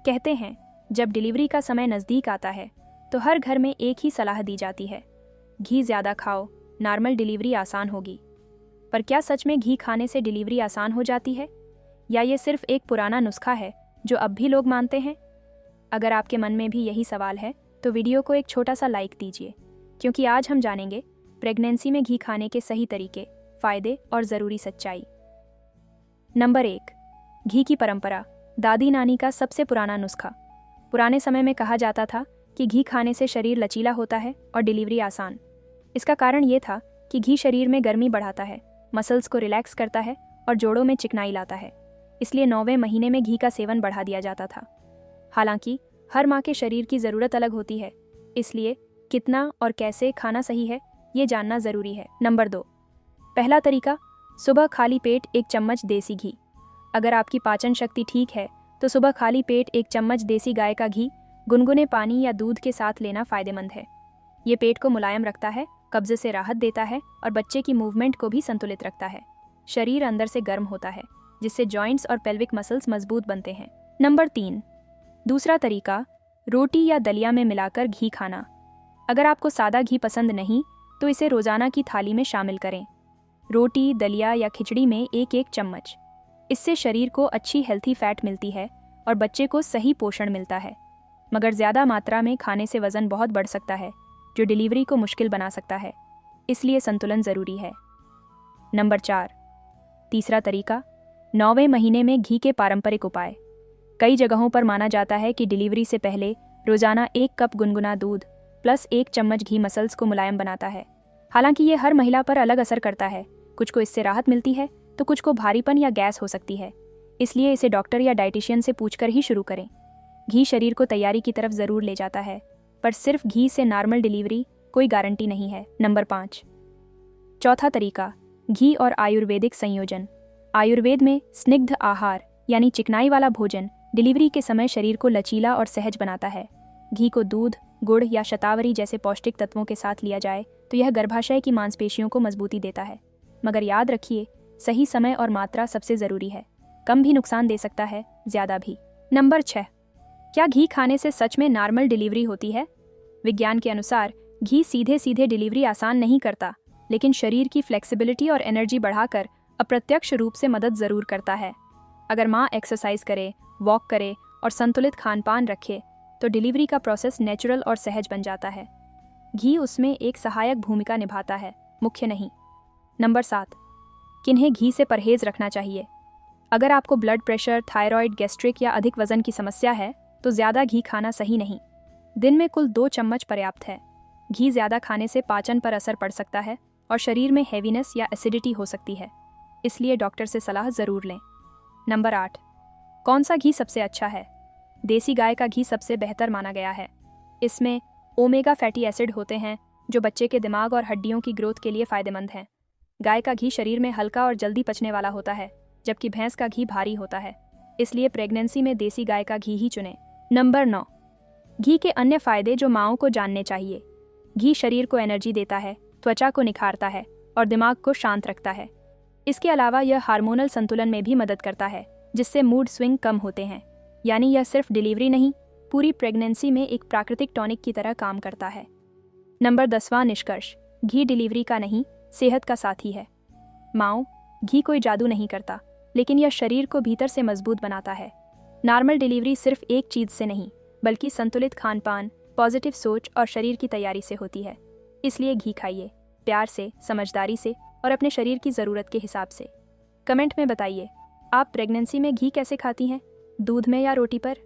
कहते हैं, जब डिलीवरी का समय नज़दीक आता है तो हर घर में एक ही सलाह दी जाती है, घी ज़्यादा खाओ, नॉर्मल डिलीवरी आसान होगी। पर क्या सच में घी खाने से डिलीवरी आसान हो जाती है, या ये सिर्फ एक पुराना नुस्खा है जो अब भी लोग मानते हैं? अगर आपके मन में भी यही सवाल है तो वीडियो को एक छोटा सा लाइक दीजिए, क्योंकि आज हम जानेंगे प्रेगनेंसी में घी खाने के सही तरीके, फ़ायदे और ज़रूरी सच्चाई। नंबर 1, घी की परंपरा, दादी नानी का सबसे पुराना नुस्खा। पुराने समय में कहा जाता था कि घी खाने से शरीर लचीला होता है और डिलीवरी आसान। इसका कारण ये था कि घी शरीर में गर्मी बढ़ाता है, मसल्स को रिलैक्स करता है और जोड़ों में चिकनाई लाता है। इसलिए 9वें महीने में घी का सेवन बढ़ा दिया जाता था। हालांकि हर माँ के शरीर की ज़रूरत अलग होती है, इसलिए कितना और कैसे खाना सही है ये जानना ज़रूरी है। नंबर 2, पहला तरीका, सुबह खाली पेट 1 चम्मच देसी घी। अगर आपकी पाचन शक्ति ठीक है तो सुबह खाली पेट 1 चम्मच देसी गाय का घी गुनगुने पानी या दूध के साथ लेना फ़ायदेमंद है। ये पेट को मुलायम रखता है, कब्ज़े से राहत देता है और बच्चे की मूवमेंट को भी संतुलित रखता है। शरीर अंदर से गर्म होता है, जिससे जॉइंट्स और पेल्विक मसल्स मजबूत बनते हैं। नंबर 3, दूसरा तरीका, रोटी या दलिया में मिलाकर घी खाना। अगर आपको सादा घी पसंद नहीं तो इसे रोज़ाना की थाली में शामिल करें। रोटी, दलिया या खिचड़ी में 1-1 चम्मच। इससे शरीर को अच्छी हेल्थी फैट मिलती है और बच्चे को सही पोषण मिलता है। मगर ज़्यादा मात्रा में खाने से वज़न बहुत बढ़ सकता है, जो डिलीवरी को मुश्किल बना सकता है। इसलिए संतुलन ज़रूरी है। नंबर 4, तीसरा तरीका, 9वें महीने में घी के पारंपरिक उपाय। कई जगहों पर माना जाता है कि डिलीवरी से पहले रोज़ाना 1 कप गुनगुना दूध प्लस 1 चम्मच घी मसल्स को मुलायम बनाता है। हालांकि ये हर महिला पर अलग असर करता है, कुछ को इससे राहत मिलती है तो कुछ को भारीपन या गैस हो सकती है। इसलिए इसे डॉक्टर या डाइटिशियन से पूछकर ही शुरू करें। घी शरीर को तैयारी की तरफ ज़रूर ले जाता है, पर सिर्फ घी से नॉर्मल डिलीवरी कोई गारंटी नहीं है। नंबर 5, चौथा तरीका, घी और आयुर्वेदिक संयोजन। आयुर्वेद में स्निग्ध आहार यानी चिकनाई वाला भोजन डिलीवरी के समय शरीर को लचीला और सहज बनाता है। घी को दूध, गुड़ या शतावरी जैसे पौष्टिक तत्वों के साथ लिया जाए तो यह गर्भाशय की मांसपेशियों को मजबूती देता है। मगर याद रखिए, सही समय और मात्रा सबसे ज़रूरी है। कम भी नुकसान दे सकता है, ज़्यादा भी। नंबर 6, क्या घी खाने से सच में नॉर्मल डिलीवरी होती है? विज्ञान के अनुसार घी सीधे सीधे डिलीवरी आसान नहीं करता, लेकिन शरीर की फ्लेक्सिबिलिटी और एनर्जी बढ़ाकर अप्रत्यक्ष रूप से मदद ज़रूर करता है। अगर माँ एक्सरसाइज करे, वॉक करे और संतुलित खान पान रखे तो डिलीवरी का प्रोसेस नेचुरल और सहज बन जाता है। घी उसमें एक सहायक भूमिका निभाता है, मुख्य नहीं। नंबर 7, किन्हें घी से परहेज़ रखना चाहिए? अगर आपको ब्लड प्रेशर, थायराइड, गैस्ट्रिक या अधिक वजन की समस्या है तो ज़्यादा घी खाना सही नहीं। दिन में कुल 2 चम्मच पर्याप्त है। घी ज़्यादा खाने से पाचन पर असर पड़ सकता है और शरीर में हैवीनेस या एसिडिटी हो सकती है, इसलिए डॉक्टर से सलाह ज़रूर लें। नंबर 8, कौन सा घी सबसे अच्छा है? देसी गाय का घी सबसे बेहतर माना गया है। इसमें ओमेगा फैटी एसिड होते हैं जो बच्चे के दिमाग और हड्डियों की ग्रोथ के लिए फ़ायदेमंद हैं। गाय का घी शरीर में हल्का और जल्दी पचने वाला होता है, जबकि भैंस का घी भारी होता है। इसलिए प्रेगनेंसी में देसी गाय का घी ही चुनें। नंबर 9, घी के अन्य फ़ायदे जो माँओं को जानने चाहिए। घी शरीर को एनर्जी देता है, त्वचा को निखारता है और दिमाग को शांत रखता है। इसके अलावा यह हार्मोनल संतुलन में भी मदद करता है, जिससे मूड स्विंग कम होते हैं। यानी यह सिर्फ डिलीवरी नहीं, पूरी प्रेगनेंसी में एक प्राकृतिक टॉनिक की तरह काम करता है। नंबर 10वां निष्कर्ष, घी डिलीवरी का नहीं, सेहत का साथी है। माँओं, घी कोई जादू नहीं करता, लेकिन यह शरीर को भीतर से मजबूत बनाता है। नॉर्मल डिलीवरी सिर्फ एक चीज़ से नहीं, बल्कि संतुलित खान पान, पॉजिटिव सोच और शरीर की तैयारी से होती है। इसलिए घी खाइए, प्यार से, समझदारी से और अपने शरीर की ज़रूरत के हिसाब से। कमेंट में बताइए, आप प्रेगनेंसी में घी कैसे खाती हैं? दूध में या रोटी पर?